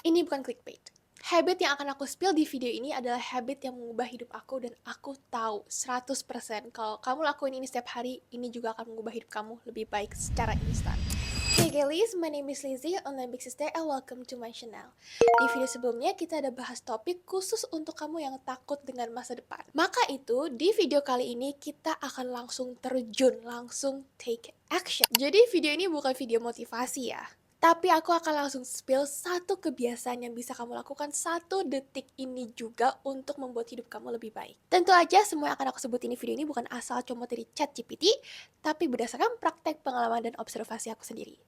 Ini bukan clickbait. Habit yang akan aku spill di video ini adalah habit yang mengubah hidup aku dan aku tahu 100% kalau kamu lakuin ini setiap hari, ini juga akan mengubah hidup kamu lebih baik secara instan. Hey guys, my name is Lizzie, online big sister and welcome to my channel. Di video sebelumnya kita ada bahas topik khusus untuk kamu yang takut dengan masa depan. Maka itu, di video kali ini kita akan langsung terjun, langsung take action. Jadi video ini bukan video motivasi ya. Tapi aku akan langsung spill satu kebiasaan yang bisa kamu lakukan 1 detik ini juga untuk membuat hidup kamu lebih baik. Tentu aja semua yang akan aku sebutin di video ini bukan asal comot dari ChatGPT, tapi berdasarkan praktek pengalaman dan observasi aku sendiri.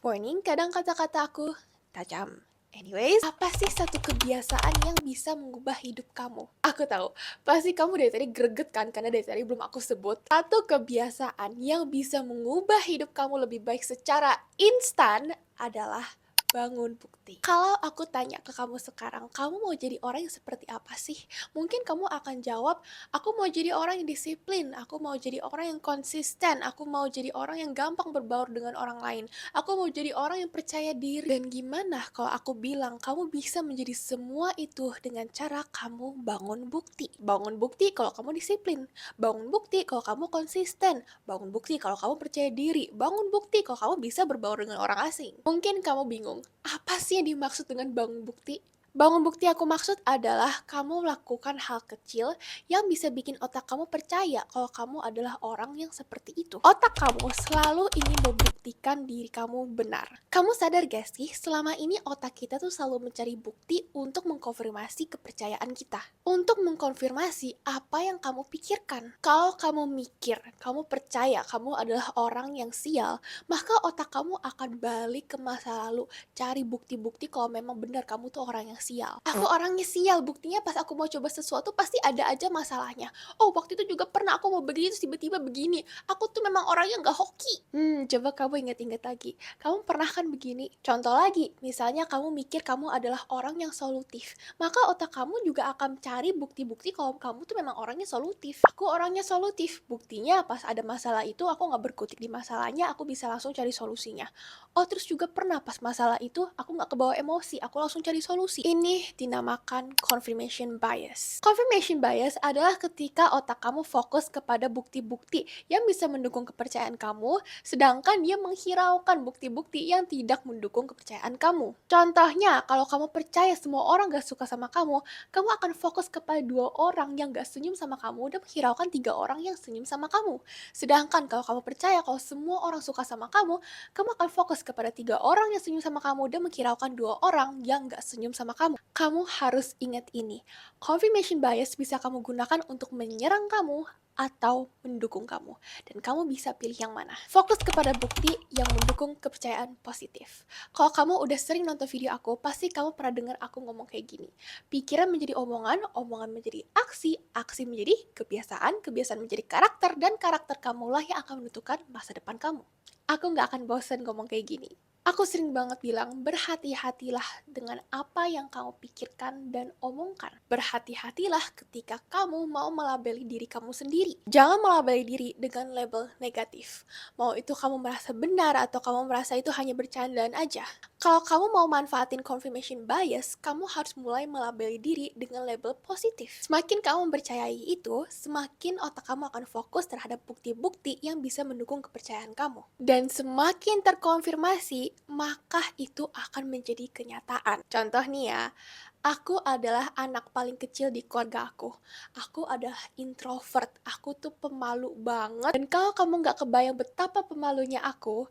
Warning, kadang kata-kata aku tajam. Anyways, apa sih satu kebiasaan yang bisa mengubah hidup kamu? Aku tahu, pasti kamu dari tadi greget kan, karena dari tadi belum aku sebut. Satu kebiasaan yang bisa mengubah hidup kamu lebih baik secara instan adalah bangun bukti. Kalau aku tanya ke kamu sekarang, kamu mau jadi orang yang seperti apa sih? Mungkin kamu akan jawab, aku mau jadi orang yang disiplin, aku mau jadi orang yang konsisten, aku mau jadi orang yang gampang berbaur dengan orang lain, aku mau jadi orang yang percaya diri. Dan gimana kalau aku bilang kamu bisa menjadi semua itu dengan cara kamu bangun bukti? Bangun bukti kalau kamu disiplin, bangun bukti kalau kamu konsisten, bangun bukti kalau kamu percaya diri, bangun bukti kalau kamu bisa berbaur dengan orang asing. Mungkin kamu bingung, apa sih yang dimaksud dengan bangun bukti? Bangun bukti aku maksud adalah kamu melakukan hal kecil yang bisa bikin otak kamu percaya kalau kamu adalah orang yang seperti itu. Otak kamu selalu ingin membuktikan diri kamu benar. Kamu sadar gak sih, selama ini otak kita tuh selalu mencari bukti untuk mengkonfirmasi kepercayaan kita. Untuk mengkonfirmasi apa yang kamu pikirkan. Kalau kamu mikir, kamu percaya kamu adalah orang yang sial, maka otak kamu akan balik ke masa lalu, cari bukti-bukti kalau memang benar kamu tuh orang yang sial. Aku orangnya sial, buktinya pas aku mau coba sesuatu pasti ada aja masalahnya. Oh, waktu itu juga pernah aku mau begini terus tiba-tiba begini. Aku tuh memang orangnya nggak hoki. Coba kamu ingat-ingat lagi. Kamu pernah kan begini? Contoh lagi, misalnya kamu mikir kamu adalah orang yang solutif. Maka otak kamu juga akan cari bukti-bukti kalau kamu tuh memang orangnya solutif. Aku orangnya solutif. Buktinya pas ada masalah itu aku nggak berkutik di masalahnya, aku bisa langsung cari solusinya. Oh, terus juga pernah pas masalah itu aku nggak kebawa emosi, aku langsung cari solusi. Ini dinamakan confirmation bias. Confirmation bias adalah ketika otak kamu fokus kepada bukti-bukti yang bisa mendukung kepercayaan kamu, sedangkan dia menghiraukan bukti-bukti yang tidak mendukung kepercayaan kamu. Contohnya, kalau kamu percaya semua orang gak suka sama kamu akan fokus kepada 2 orang yang gak senyum sama kamu dan menghiraukan 3 orang yang senyum sama kamu. Sedangkan kalau kamu percaya kalau semua orang suka sama kamu akan fokus kepada 3 orang yang senyum sama kamu dan menghiraukan 2 orang yang gak senyum sama kamu. Kamu harus ingat ini. Confirmation bias bisa kamu gunakan untuk menyerang kamu atau mendukung kamu. Dan kamu bisa pilih yang mana. Fokus kepada bukti yang mendukung kepercayaan positif. Kalau kamu udah sering nonton video aku, pasti kamu pernah dengar aku ngomong kayak gini. Pikiran menjadi omongan, omongan menjadi aksi, aksi menjadi kebiasaan, kebiasaan menjadi karakter, dan karakter kamulah yang akan menentukan masa depan kamu. Aku nggak akan bosan ngomong kayak gini. Aku sering banget bilang, berhati-hatilah dengan apa yang kamu pikirkan dan omongkan. Berhati-hatilah ketika kamu mau melabeli diri kamu sendiri. Jangan melabeli diri dengan label negatif. Mau itu kamu merasa benar atau kamu merasa itu hanya bercandaan aja. Kalau kamu mau manfaatin confirmation bias, kamu harus mulai melabeli diri dengan label positif. Semakin kamu mempercayai itu, semakin otak kamu akan fokus terhadap bukti-bukti yang bisa mendukung kepercayaan kamu. Dan semakin terkonfirmasi, maka itu akan menjadi kenyataan. Contoh nih ya, aku adalah anak paling kecil di keluarga aku. Aku adalah introvert, aku tuh pemalu banget. Dan kalau kamu nggak kebayang betapa pemalunya aku,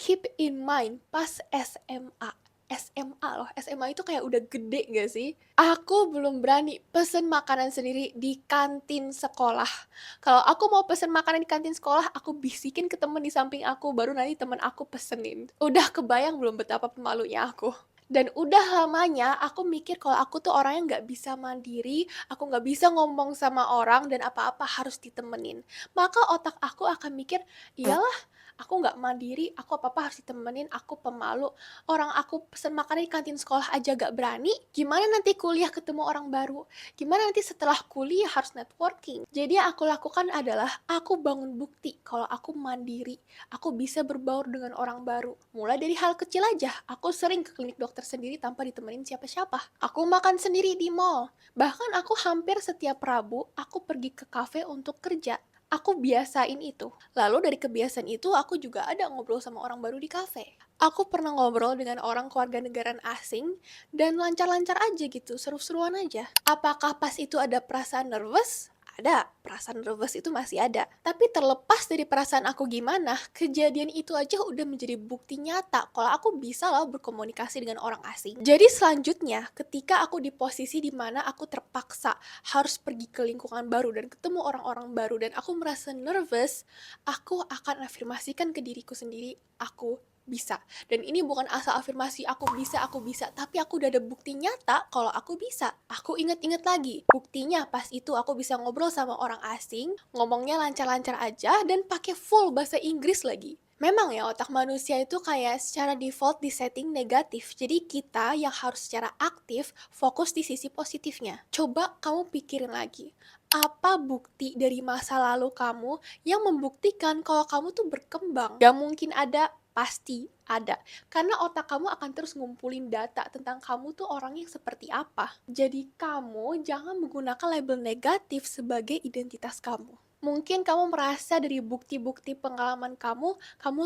keep in mind pas SMA. SMA loh, SMA itu kayak udah gede gak sih? Aku belum berani pesen makanan sendiri di kantin sekolah. Kalau aku mau pesen makanan di kantin sekolah, aku bisikin ke temen di samping aku, baru nanti temen aku pesenin. Udah kebayang belum betapa pemalunya aku? Dan udah lamanya aku mikir kalau aku tuh orangnya nggak bisa mandiri, aku nggak bisa ngomong sama orang dan apa-apa harus ditemenin. Maka otak aku akan mikir, iyalah Aku nggak mandiri, aku apa-apa harus ditemenin, aku pemalu. Orang aku pesen makanan di kantin sekolah aja gak berani, gimana nanti kuliah ketemu orang baru? Gimana nanti setelah kuliah harus networking? Jadi yang aku lakukan adalah aku bangun bukti kalau aku mandiri, aku bisa berbaur dengan orang baru. Mulai dari hal kecil aja, aku sering ke klinik dokter sendiri tanpa ditemenin siapa-siapa. Aku makan sendiri di mall. Bahkan aku hampir setiap Rabu, aku pergi ke kafe untuk kerja. Aku biasain itu. Lalu dari kebiasaan itu aku juga ada ngobrol sama orang baru di kafe. Aku pernah ngobrol dengan orang keluarga negaraan asing dan lancar-lancar aja gitu, seru-seruan aja. Apakah pas itu ada perasaan nervous? Ada, perasaan nervous itu masih ada. Tapi terlepas dari perasaan aku gimana, kejadian itu aja udah menjadi bukti nyata kalau aku bisa loh berkomunikasi dengan orang asing. Jadi selanjutnya, ketika aku di posisi dimana aku terpaksa harus pergi ke lingkungan baru dan ketemu orang-orang baru dan aku merasa nervous, aku akan afirmasikan ke diriku sendiri, aku bisa. Dan ini bukan asal afirmasi aku bisa, tapi aku udah ada bukti nyata kalau aku bisa. Aku inget-inget lagi, buktinya pas itu aku bisa ngobrol sama orang asing, ngomongnya lancar-lancar aja dan pakai full bahasa Inggris lagi. Memang ya otak manusia itu kayak secara default di setting negatif. Jadi kita yang harus secara aktif fokus di sisi positifnya. Coba kamu pikirin lagi, apa bukti dari masa lalu kamu yang membuktikan kalau kamu tuh berkembang? Gak mungkin ada, pasti ada. Karena otak kamu akan terus ngumpulin data tentang kamu tuh orangnya seperti apa. Jadi kamu jangan menggunakan label negatif sebagai identitas kamu. Mungkin kamu merasa dari bukti-bukti pengalaman kamu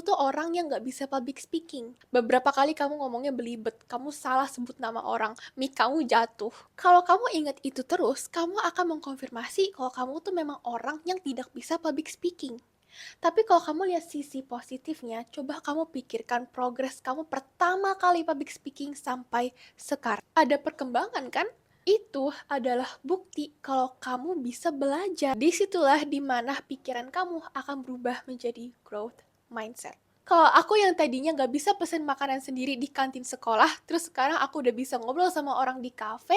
tuh orang yang gak bisa public speaking. Beberapa kali kamu ngomongnya belibet, kamu salah sebut nama orang, mic kamu jatuh. Kalau kamu ingat itu terus, kamu akan mengkonfirmasi kalau kamu tuh memang orang yang tidak bisa public speaking. Tapi kalau kamu lihat sisi positifnya, coba kamu pikirkan progres kamu pertama kali public speaking sampai sekarang. Ada perkembangan kan? Itu adalah bukti kalau kamu bisa belajar. Disitulah dimana pikiran kamu akan berubah menjadi growth mindset. Kalau aku yang tadinya gak bisa pesen makanan sendiri di kantin sekolah, terus sekarang aku udah bisa ngobrol sama orang di kafe,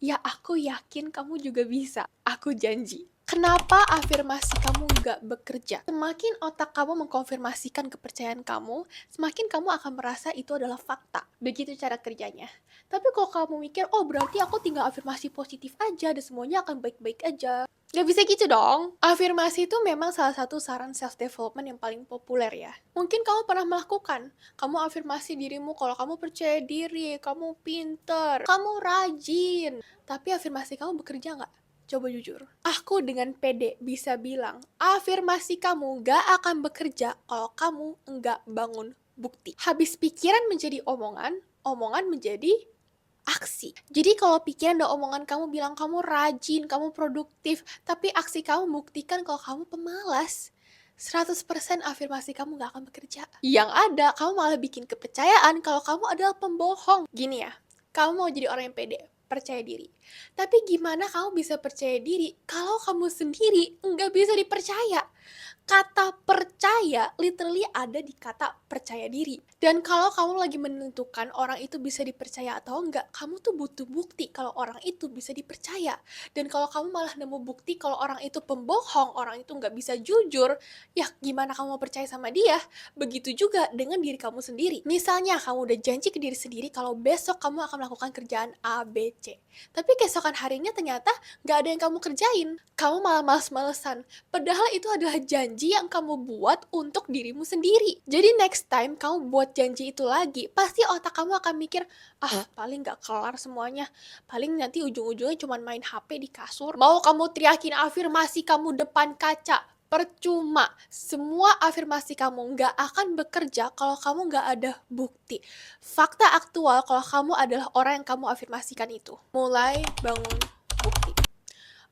ya aku yakin kamu juga bisa. Aku janji. Kenapa afirmasi kamu gak bekerja? Semakin otak kamu mengkonfirmasikan kepercayaan kamu, semakin kamu akan merasa itu adalah fakta. Begitu cara kerjanya. Tapi kalau kamu mikir, oh berarti aku tinggal afirmasi positif aja dan semuanya akan baik-baik aja. Gak bisa gitu dong. Afirmasi itu memang salah satu saran self-development yang paling populer ya. Mungkin kamu pernah melakukan. Kamu afirmasi dirimu kalau kamu percaya diri, kamu pinter, kamu rajin. Tapi afirmasi kamu bekerja nggak? Coba jujur. Aku dengan pede bisa bilang, afirmasi kamu gak akan bekerja kalau kamu nggak bangun bukti. Habis pikiran menjadi omongan, omongan menjadi aksi. Jadi kalau pikiran dan omongan kamu bilang kamu rajin, kamu produktif, tapi aksi kamu buktikan kalau kamu pemalas, 100% afirmasi kamu gak akan bekerja. Yang ada, kamu malah bikin kepercayaan kalau kamu adalah pembohong. Gini ya, kamu mau jadi orang yang pede, percaya diri. Tapi gimana kamu bisa percaya diri kalau kamu sendiri nggak bisa dipercaya? Kata percaya literally ada di kata percaya diri. Dan kalau kamu lagi menentukan orang itu bisa dipercaya atau enggak, kamu tuh butuh bukti kalau orang itu bisa dipercaya. Dan kalau kamu malah nemu bukti kalau orang itu pembohong, orang itu nggak bisa jujur, ya gimana kamu mau percaya sama dia? Begitu juga dengan diri kamu sendiri. Misalnya kamu udah janji ke diri sendiri kalau besok kamu akan melakukan kerjaan A, B, C. Tapi keesokan harinya ternyata nggak ada yang kamu kerjain. Kamu malah males-malesan. Padahal itu adalah janji yang kamu buat untuk dirimu sendiri. Jadi next time kamu buat janji itu lagi, pasti otak kamu akan mikir, paling gak kelar semuanya. Paling nanti ujung-ujungnya cuma main HP di kasur. Mau kamu teriakin afirmasi kamu depan kaca, percuma. Semua afirmasi kamu gak akan bekerja kalau kamu gak ada bukti. Fakta aktual kalau kamu adalah orang yang kamu afirmasikan itu. Mulai bangun bukti.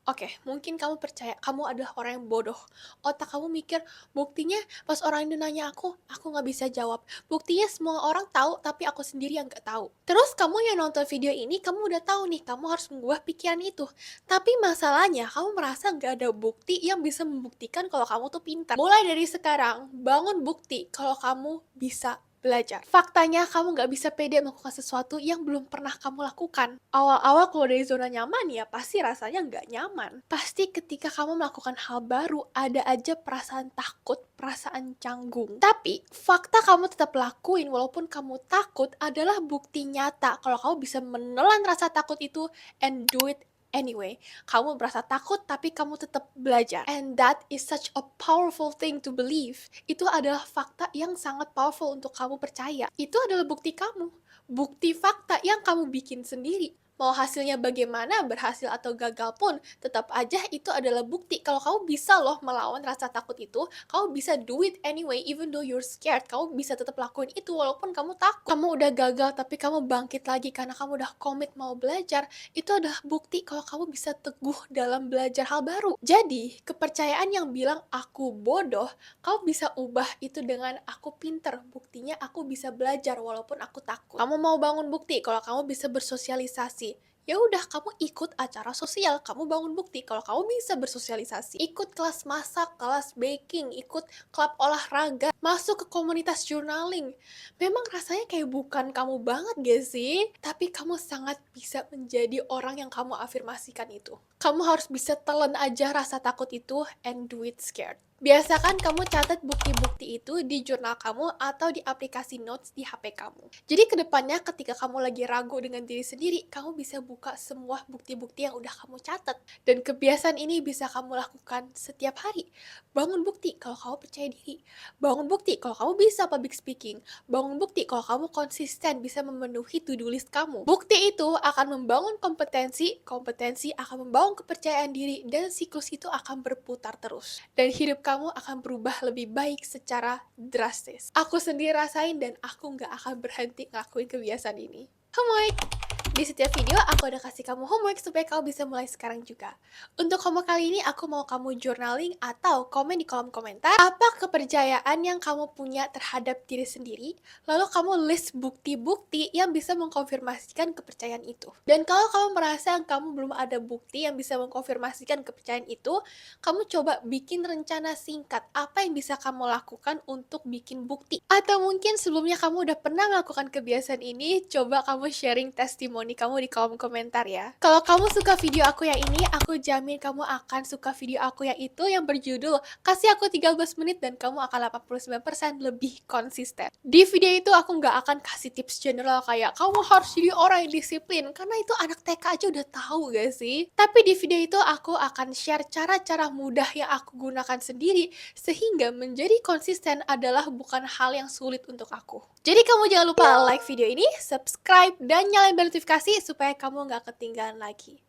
Oke, mungkin kamu percaya kamu adalah orang yang bodoh. Otak kamu mikir, buktinya pas orang itu nanya aku gak bisa jawab. Buktinya semua orang tahu, tapi aku sendiri yang gak tahu. Terus kamu yang nonton video ini, kamu udah tahu nih, kamu harus mengubah pikiran itu. Tapi masalahnya, kamu merasa gak ada bukti yang bisa membuktikan kalau kamu tuh pintar. Mulai dari sekarang, bangun bukti kalau kamu bisa belajar. Faktanya kamu nggak bisa pede melakukan sesuatu yang belum pernah kamu lakukan. Awal-awal keluar dari zona nyaman ya pasti rasanya nggak nyaman. Pasti ketika kamu melakukan hal baru ada aja perasaan takut, perasaan canggung. Tapi fakta kamu tetap lakuin walaupun kamu takut adalah bukti nyata kalau kamu bisa menelan rasa takut itu and do it anyway. Kamu merasa takut tapi kamu tetap belajar. And that is such a powerful thing to believe. Itu adalah fakta yang sangat powerful untuk kamu percaya. Itu adalah bukti kamu. Bukti fakta yang kamu bikin sendiri. Mau hasilnya bagaimana, berhasil atau gagal pun, tetap aja itu adalah bukti kalau kamu bisa loh melawan rasa takut itu, kamu bisa do it anyway even though you're scared. Kamu bisa tetap lakuin itu walaupun kamu takut. Kamu udah gagal tapi kamu bangkit lagi karena kamu udah komit mau belajar. Itu adalah bukti kalau kamu bisa teguh dalam belajar hal baru. Jadi, kepercayaan yang bilang aku bodoh, kamu bisa ubah itu dengan aku pinter. Buktinya aku bisa belajar walaupun aku takut. Kamu mau bangun bukti kalau kamu bisa bersosialisasi. Ya udah, kamu ikut acara sosial, kamu bangun bukti kalau kamu bisa bersosialisasi. Ikut kelas masak, kelas baking, ikut klub olahraga, masuk ke komunitas journaling. Memang rasanya kayak bukan kamu banget gak sih? Tapi kamu sangat bisa menjadi orang yang kamu afirmasikan itu. Kamu harus bisa telan aja rasa takut itu and do it scared. Biasakan kamu catat bukti-bukti itu di jurnal kamu atau di aplikasi notes di HP kamu. Jadi kedepannya ketika kamu lagi ragu dengan diri sendiri, kamu bisa buka semua bukti-bukti yang udah kamu catat. Dan kebiasaan ini bisa kamu lakukan setiap hari. Bangun bukti kalau kamu percaya diri. Bangun bukti kalau kamu bisa public speaking. Bangun bukti kalau kamu konsisten bisa memenuhi to-do list kamu. Bukti itu akan membangun kompetensi, kompetensi akan membangun kepercayaan diri, dan siklus itu akan berputar terus. Dan hidup kamu akan berubah lebih baik secara drastis. Aku sendiri rasain dan aku nggak akan berhenti ngelakuin kebiasaan ini. Homework! Di setiap video aku udah kasih kamu homework supaya kamu bisa mulai sekarang juga. Untuk homework kali ini aku mau kamu journaling atau komen di kolom komentar apa kepercayaan yang kamu punya terhadap diri sendiri, lalu kamu list bukti-bukti yang bisa mengkonfirmasikan kepercayaan itu. Dan kalau kamu merasa kamu belum ada bukti yang bisa mengkonfirmasikan kepercayaan itu, kamu coba bikin rencana singkat apa yang bisa kamu lakukan untuk bikin bukti. Atau mungkin sebelumnya kamu udah pernah melakukan kebiasaan ini, coba kamu sharing testimoni kamu di kolom komentar ya. Kalau kamu suka video aku yang ini, aku jamin kamu akan suka video aku yang itu yang berjudul Kasih Aku 13 Menit dan kamu akan 89% lebih konsisten. Di video itu aku nggak akan kasih tips general kayak kamu harus jadi orang yang disiplin, karena itu anak TK aja udah tahu gak sih? Tapi di video itu aku akan share cara-cara mudah yang aku gunakan sendiri sehingga menjadi konsisten adalah bukan hal yang sulit untuk aku. Jadi kamu jangan lupa like video ini, subscribe, dan nyalain bel notifikasi supaya kamu nggak ketinggalan lagi.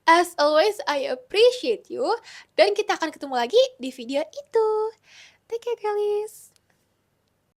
As always, I appreciate you, dan kita akan ketemu lagi di video itu. Take care, guys.